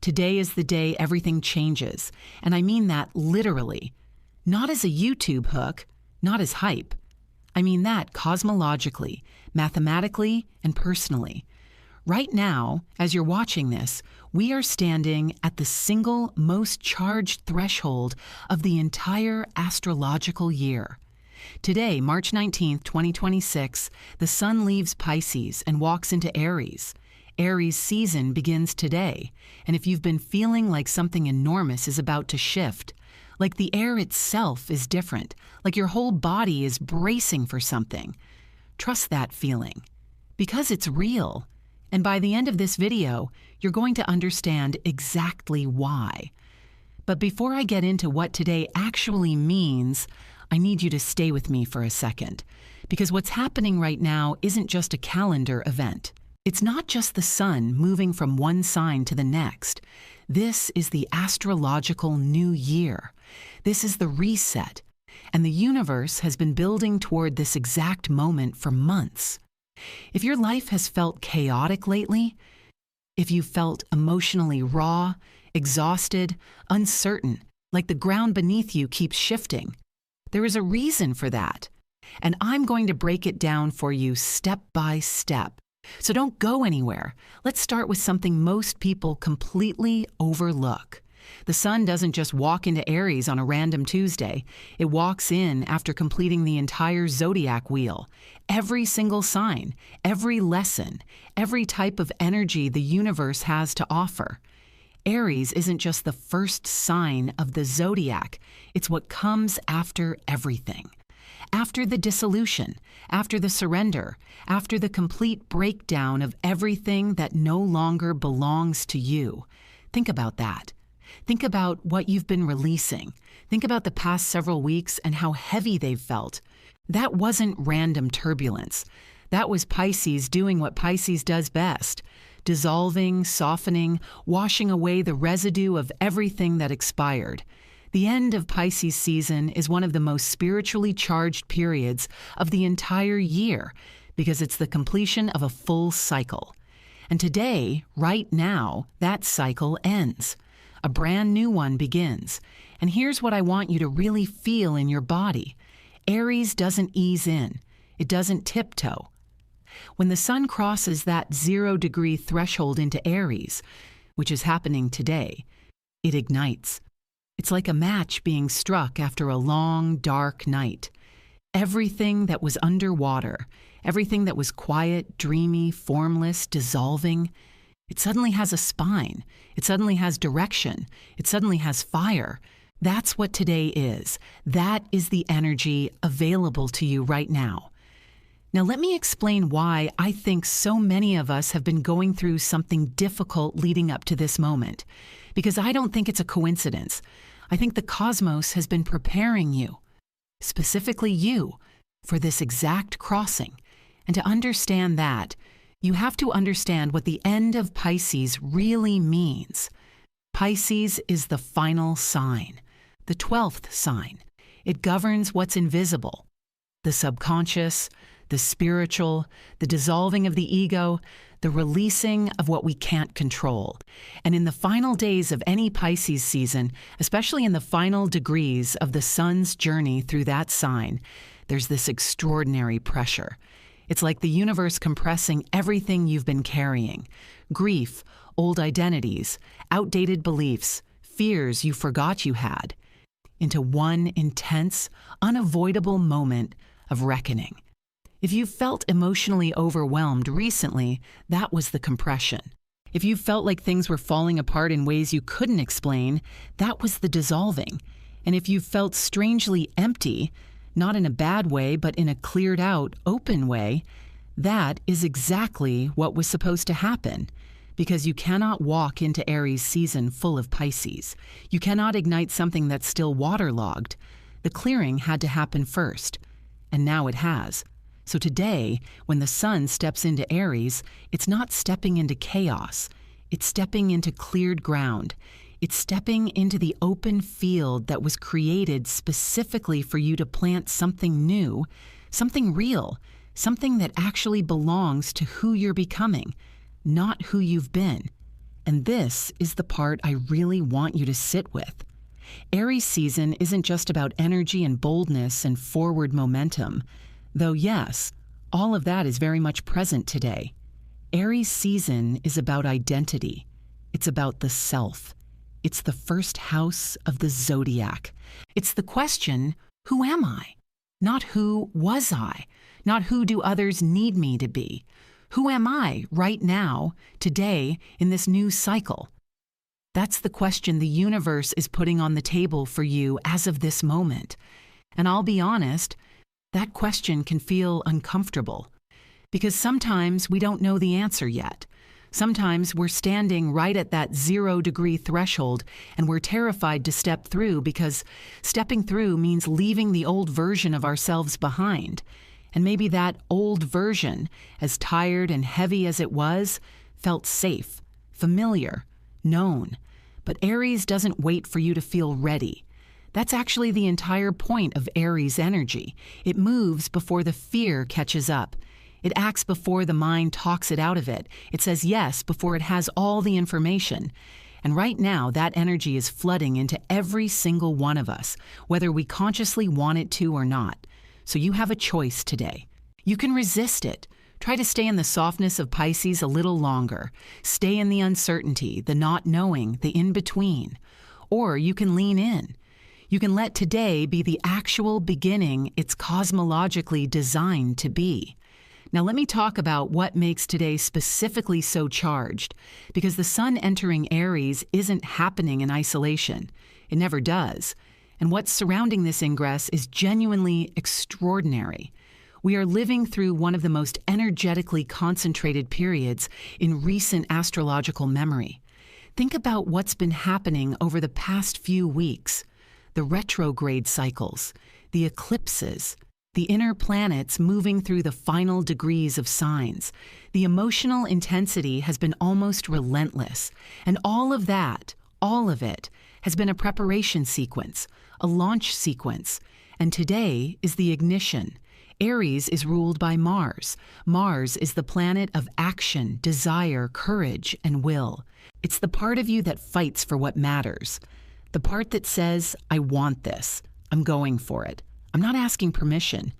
Today is the day everything changes, and I mean that literally. Not as a YouTube hook, not as hype. I mean that cosmologically, mathematically, and personally. Right now, as you're watching this, we are standing at the single most charged threshold of the entire astrological year. Today, March 19th, 2026, the sun leaves Pisces and walks into Aries. Aries season begins today, and if you've been feeling like something enormous is about to shift, like the air itself is different, like your whole body is bracing for something, trust that feeling, because it's real. And by the end of this video, you're going to understand exactly why. But before I get into what today actually means, I need you to stay with me for a second, because what's happening right now isn't just a calendar event. It's not just the sun moving from one sign to the next. This is the astrological new year. This is the reset. And the universe has been building toward this exact moment for months. If your life has felt chaotic lately, if you felt emotionally raw, exhausted, uncertain, like the ground beneath you keeps shifting, there is a reason for that. And I'm going to break it down for you step by step. So don't go anywhere. Let's start with something most people completely overlook. The sun doesn't just walk into Aries on a random Tuesday. It walks in after completing the entire Zodiac wheel. Every single sign, every lesson, every type of energy the universe has to offer. Aries isn't just the first sign of the Zodiac. It's what comes after everything. After the dissolution, after the surrender, after the complete breakdown of everything that no longer belongs to you. Think about that. Think about what you've been releasing. Think about the past several weeks and how heavy they've felt. That wasn't random turbulence. That was Pisces doing what Pisces does best. Dissolving, softening, washing away the residue of everything that expired. The end of Pisces season is one of the most spiritually charged periods of the entire year because it's the completion of a full cycle. And today, right now, that cycle ends. A brand new one begins. And here's what I want you to really feel in your body. Aries doesn't ease in. It doesn't tiptoe. When the sun crosses that 0-degree threshold into Aries, which is happening today, it ignites. It's like a match being struck after a long, dark night. Everything that was underwater, everything that was quiet, dreamy, formless, dissolving, it suddenly has a spine. It suddenly has direction. It suddenly has fire. That's what today is. That is the energy available to you right now. Now let me explain why I think so many of us have been going through something difficult leading up to this moment. Because I don't think it's a coincidence. I think the cosmos has been preparing you, specifically you, for this exact crossing. And to understand that, you have to understand what the end of Pisces really means. Pisces is the final sign, the 12th sign. It governs what's invisible, the subconscious, the spiritual, the dissolving of the ego, the releasing of what we can't control. And in the final days of any Pisces season, especially in the final degrees of the sun's journey through that sign, there's this extraordinary pressure. It's like the universe compressing everything you've been carrying. Grief, old identities, outdated beliefs, fears you forgot you had, into one intense, unavoidable moment of reckoning. If you felt emotionally overwhelmed recently, that was the compression. If you felt like things were falling apart in ways you couldn't explain, that was the dissolving. And if you felt strangely empty, not in a bad way, but in a cleared out, open way, that is exactly what was supposed to happen. Because you cannot walk into Aries season full of Pisces. You cannot ignite something that's still waterlogged. The clearing had to happen first. And now it has. So today, when the sun steps into Aries, it's not stepping into chaos. It's stepping into cleared ground. It's stepping into the open field that was created specifically for you to plant something new, something real, something that actually belongs to who you're becoming, not who you've been. And this is the part I really want you to sit with. Aries season isn't just about energy and boldness and forward momentum, though yes, all of that is very much present today. Aries season is about identity. It's about the self. It's the first house of the Zodiac. It's the question, who am I? Not who was I? Not who do others need me to be? Who am I right now, today, in this new cycle? That's the question the universe is putting on the table for you as of this moment. And I'll be honest, that question can feel uncomfortable. Because sometimes we don't know the answer yet. Sometimes we're standing right at that 0-degree threshold and we're terrified to step through because stepping through means leaving the old version of ourselves behind. And maybe that old version, as tired and heavy as it was, felt safe, familiar, known. But Aries doesn't wait for you to feel ready. That's actually the entire point of Aries energy. It moves before the fear catches up. It acts before the mind talks it out of it. It says yes before it has all the information. And right now, that energy is flooding into every single one of us, whether we consciously want it to or not. So you have a choice today. You can resist it. Try to stay in the softness of Pisces a little longer. Stay in the uncertainty, the not knowing, the in-between. Or you can lean in. You can let today be the actual beginning it's cosmologically designed to be. Now let me talk about what makes today specifically so charged, because the sun entering Aries isn't happening in isolation. It never does. And what's surrounding this ingress is genuinely extraordinary. We are living through one of the most energetically concentrated periods in recent astrological memory. Think about what's been happening over the past few weeks. The retrograde cycles, the eclipses, the inner planets moving through the final degrees of signs. The emotional intensity has been almost relentless. And all of it, has been a preparation sequence, a launch sequence. And today is the ignition. Aries is ruled by Mars. Mars is the planet of action, desire, courage, and will. It's the part of you that fights for what matters. The part that says, I want this. I'm going for it. I'm not asking permission.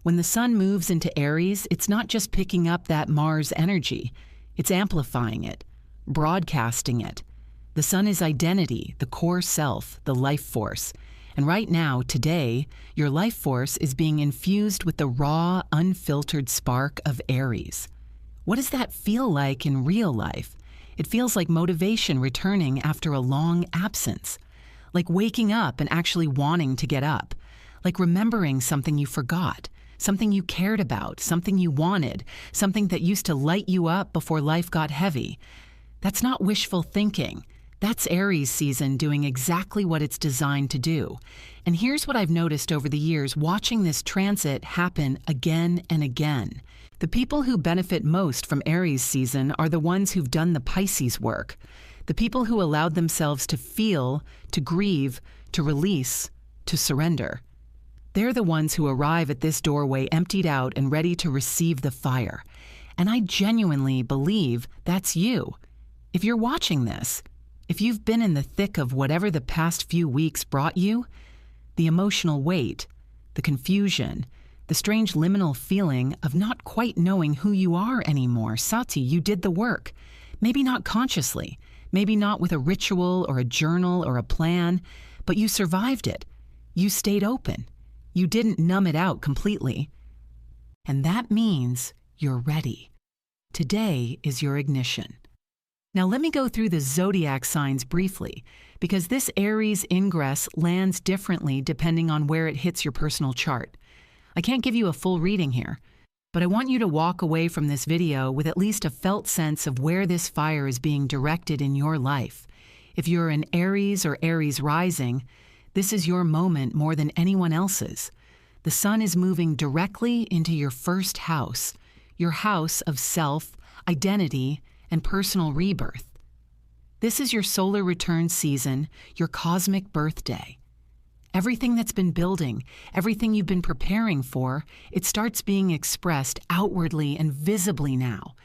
When the sun moves into Aries, it's not just picking up that Mars energy. It's amplifying it, broadcasting it. The sun is identity, the core self, the life force. And right now, today, your life force is being infused with the raw, unfiltered spark of Aries. What does that feel like in real life? It feels like motivation returning after a long absence. Like waking up and actually wanting to get up. Like remembering something you forgot, something you cared about, something you wanted, something that used to light you up before life got heavy. That's not wishful thinking. That's Aries season doing exactly what it's designed to do. And here's what I've noticed over the years watching this transit happen again and again. The people who benefit most from Aries season are the ones who've done the Pisces work. The people who allowed themselves to feel, to grieve, to release, to surrender. They're the ones who arrive at this doorway emptied out and ready to receive the fire. And I genuinely believe that's you. If you're watching this, if you've been in the thick of whatever the past few weeks brought you, the emotional weight, the confusion, the strange liminal feeling of not quite knowing who you are anymore, Sati, you did the work. Maybe not consciously, maybe not with a ritual or a journal or a plan, but you survived it. You stayed open. You didn't numb it out completely. And that means you're ready. Today is your ignition. Now let me go through the zodiac signs briefly, because this Aries ingress lands differently depending on where it hits your personal chart. I can't give you a full reading here, but I want you to walk away from this video with at least a felt sense of where this fire is being directed in your life. If you're an Aries or Aries rising, this is your moment more than anyone else's. The sun is moving directly into your first house, your house of self, identity, and personal rebirth. This is your solar return season, your cosmic birthday. Everything that's been building, everything you've been preparing for, it starts being expressed outwardly and visibly now.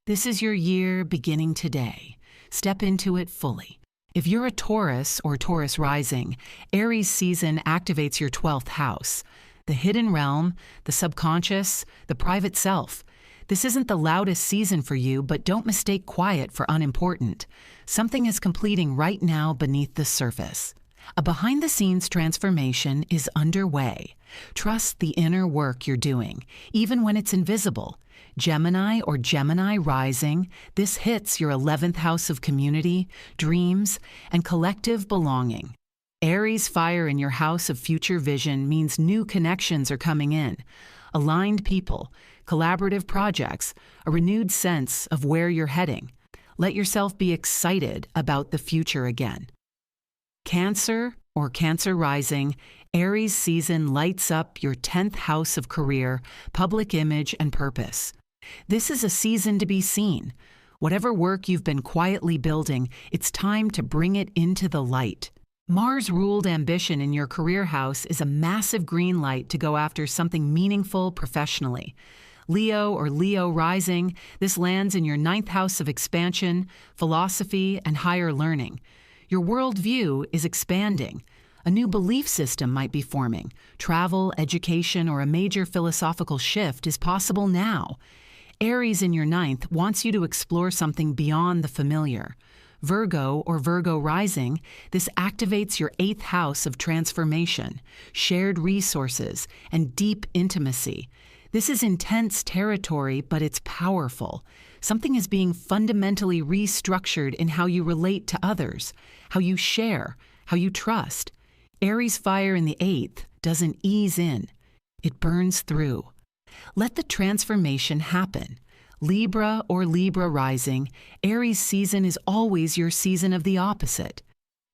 This is your year beginning today. Step into it fully. If you're a Taurus or Taurus rising, Aries season activates your 12th house, the hidden realm, the subconscious, the private self. This isn't the loudest season for you, but don't mistake quiet for unimportant. Something is completing right now beneath the surface. A behind-the-scenes transformation is underway. Trust the inner work you're doing, even when it's invisible. Gemini or Gemini rising, this hits your 11th house of community, dreams, and collective belonging. Aries fire in your house of future vision means new connections are coming in. Aligned people, collaborative projects, a renewed sense of where you're heading. Let yourself be excited about the future again. Cancer or Cancer rising, Aries season lights up your 10th house of career, public image, and purpose. This is a season to be seen. Whatever work you've been quietly building, it's time to bring it into the light. Mars-ruled ambition in your career house is a massive green light to go after something meaningful professionally. Leo or Leo rising, this lands in your 9th house of expansion, philosophy, and higher learning. Your worldview is expanding. A new belief system might be forming. Travel, education, or a major philosophical shift is possible now. Aries in your 9th wants you to explore something beyond the familiar. Virgo or Virgo rising, this activates your 8th house of transformation, shared resources, and deep intimacy. This is intense territory, but it's powerful. Something is being fundamentally restructured in how you relate to others, how you share, how you trust. Aries fire in the 8th doesn't ease in. It burns through. Let the transformation happen. Libra or Libra rising, Aries season is always your season of the opposite.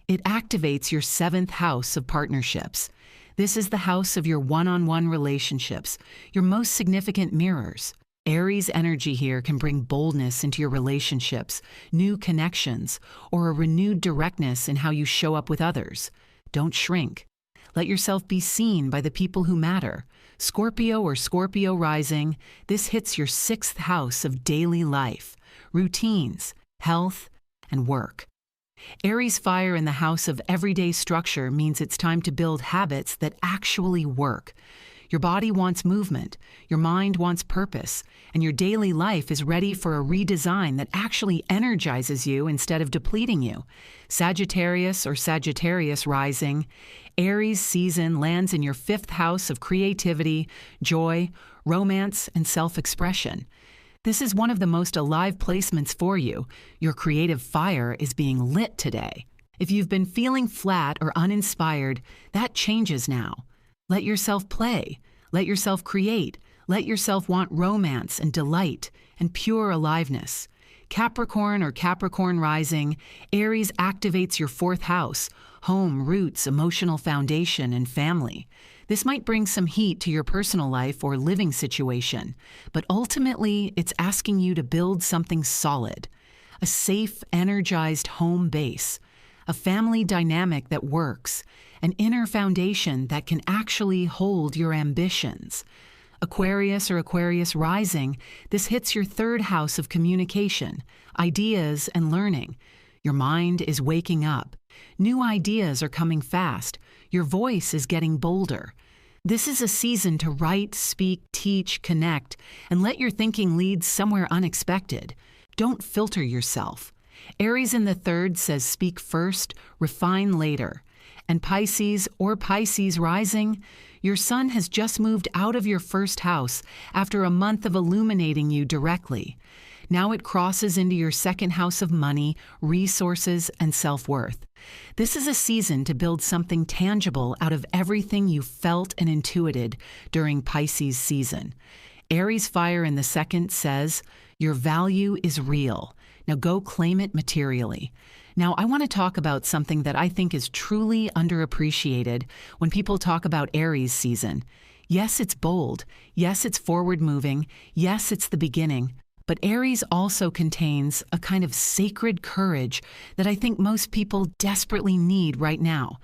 It activates your 7th house of partnerships. This is the house of your one-on-one relationships, your most significant mirrors. Aries energy here can bring boldness into your relationships, new connections, or a renewed directness in how you show up with others. Don't shrink. Let yourself be seen by the people who matter. Scorpio or Scorpio rising, this hits your 6th house of daily life, routines, health, and work. Aries fire in the house of everyday structure means it's time to build habits that actually work. Your body wants movement, your mind wants purpose, and your daily life is ready for a redesign that actually energizes you instead of depleting you. Sagittarius or Sagittarius rising, Aries season lands in your 5th house of creativity, joy, romance, and self-expression. This is one of the most alive placements for you. Your creative fire is being lit today. If you've been feeling flat or uninspired, that changes now. Let yourself play. Let yourself create. Let yourself want romance and delight and pure aliveness. Capricorn or Capricorn rising, Aries activates your 4th house, home, roots, emotional foundation, and family. This might bring some heat to your personal life or living situation, but ultimately it's asking you to build something solid. A safe, energized home base. A family dynamic that works. An inner foundation that can actually hold your ambitions. Aquarius or Aquarius rising, this hits your 3rd house of communication, ideas, and learning. Your mind is waking up. New ideas are coming fast. Your voice is getting bolder. This is a season to write, speak, teach, connect, and let your thinking lead somewhere unexpected. Don't filter yourself. Aries in the 3rd says speak first, refine later. And Pisces or Pisces rising, your sun has just moved out of your 1st house after a month of illuminating you directly. Now it crosses into your 2nd house of money, resources, and self-worth. This is a season to build something tangible out of everything you felt and intuited during Pisces season. Aries fire in the 2nd says, your value is real. Now go claim it materially. Now, I want to talk about something that I think is truly underappreciated when people talk about Aries season. Yes, it's bold. Yes, it's forward-moving. Yes, it's the beginning. But Aries also contains a kind of sacred courage that I think most people desperately need right now.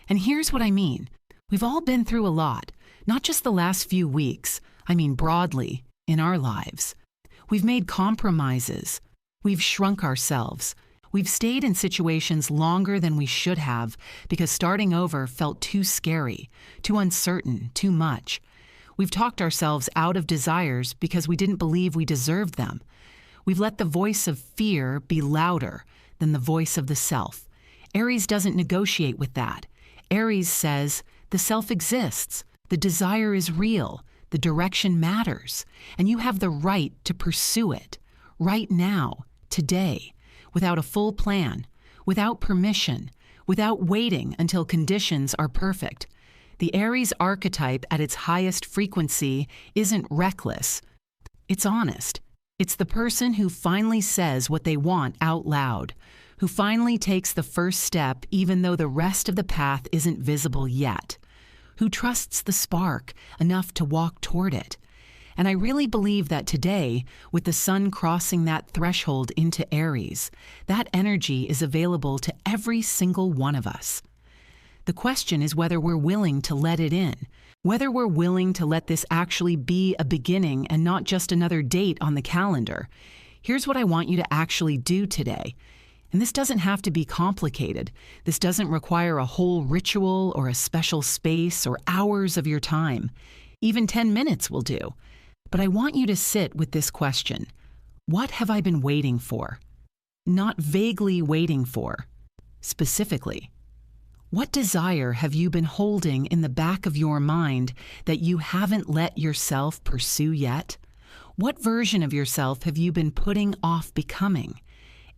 And here's what I mean. We've all been through a lot, not just the last few weeks. I mean broadly, in our lives. We've made compromises. We've shrunk ourselves. We've stayed in situations longer than we should have because starting over felt too scary, too uncertain, too much. We've talked ourselves out of desires because we didn't believe we deserved them. We've let the voice of fear be louder than the voice of the self. Aries doesn't negotiate with that. Aries says, the self exists, the desire is real, the direction matters, and you have the right to pursue it, right now, today, without a full plan, without permission, without waiting until conditions are perfect. The Aries archetype at its highest frequency isn't reckless, it's honest. It's the person who finally says what they want out loud, who finally takes the first step even though the rest of the path isn't visible yet, who trusts the spark enough to walk toward it. And I really believe that today, with the sun crossing that threshold into Aries, that energy is available to every single one of us. The question is whether we're willing to let it in, whether we're willing to let this actually be a beginning and not just another date on the calendar. Here's what I want you to actually do today. And this doesn't have to be complicated. This doesn't require a whole ritual or a special space or hours of your time. Even 10 minutes will do. But I want you to sit with this question. What have I been waiting for? Not vaguely waiting for. Specifically. What desire have you been holding in the back of your mind that you haven't let yourself pursue yet? What version of yourself have you been putting off becoming?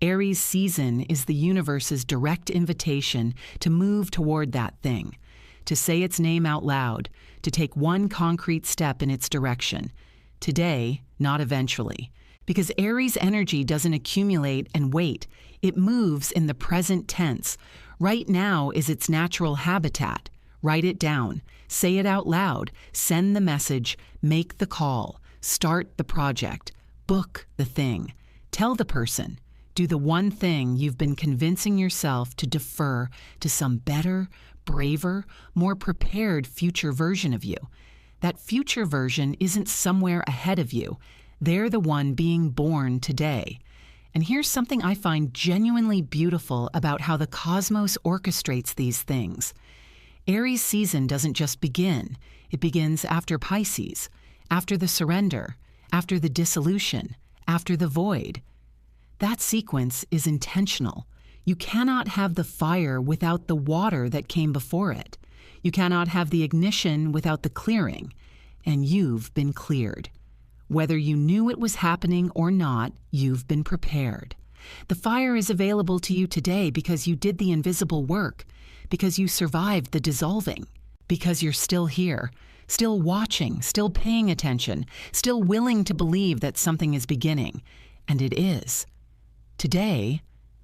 Aries season is the universe's direct invitation to move toward that thing, to say its name out loud, to take one concrete step in its direction. Today, not eventually. Because Aries energy doesn't accumulate and wait. It moves in the present tense. Right now is its natural habitat. Write it down. Say it out loud. Send the message. Make the call. Start the project. Book the thing. Tell the person. Do the one thing you've been convincing yourself to defer to some better, braver, more prepared future version of you. That future version isn't somewhere ahead of you. They're the one being born today. And here's something I find genuinely beautiful about how the cosmos orchestrates these things. Aries season doesn't just begin. It begins after Pisces, after the surrender, after the dissolution, after the void. That sequence is intentional. You cannot have the fire without the water that came before it. You cannot have the ignition without the clearing. And you've been cleared. Whether you knew it was happening or not, you've been prepared. The fire is available to you today because you did the invisible work, because you survived the dissolving, because you're still here, still watching, still paying attention, still willing to believe that something is beginning. And it is. Today,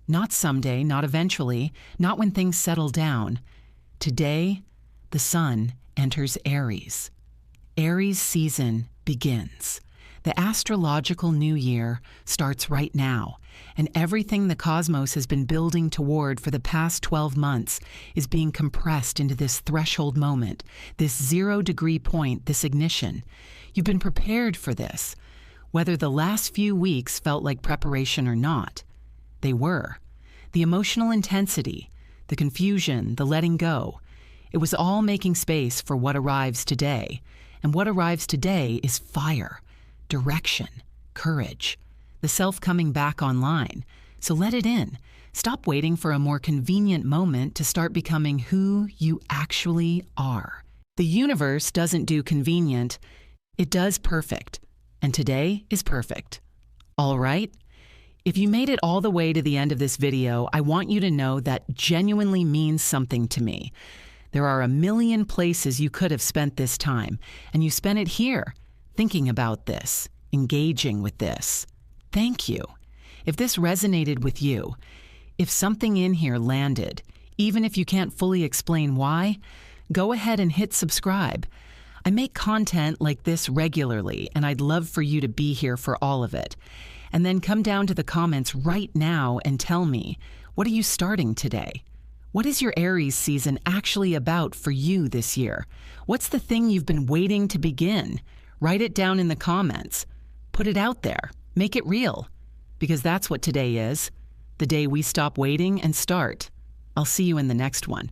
not someday, not eventually, not when things settle down. Today, the sun enters Aries. Aries season begins. The astrological new year starts right now, and everything the cosmos has been building toward for the past 12 months is being compressed into this threshold moment, this 0-degree point, this ignition. You've been prepared for this. Whether the last few weeks felt like preparation or not, they were. The emotional intensity, the confusion, the letting go, it was all making space for what arrives today. And what arrives today is fire, direction, courage, the self coming back online. So let it in. Stop waiting for a more convenient moment to start becoming who you actually are. The universe doesn't do convenient, it does perfect. And today is perfect. All right? If you made it all the way to the end of this video, I want you to know that genuinely means something to me. There are a million places you could have spent this time, and you spent it here, thinking about this, engaging with this. Thank you. If this resonated with you, if something in here landed, even if you can't fully explain why, go ahead and hit subscribe. I make content like this regularly, and I'd love for you to be here for all of it. And then come down to the comments right now and tell me, what are you starting today? What is your Aries season actually about for you this year? What's the thing you've been waiting to begin? Write it down in the comments. Put it out there. Make it real. Because that's what today is. the day we stop waiting and start. I'll see you in the next one.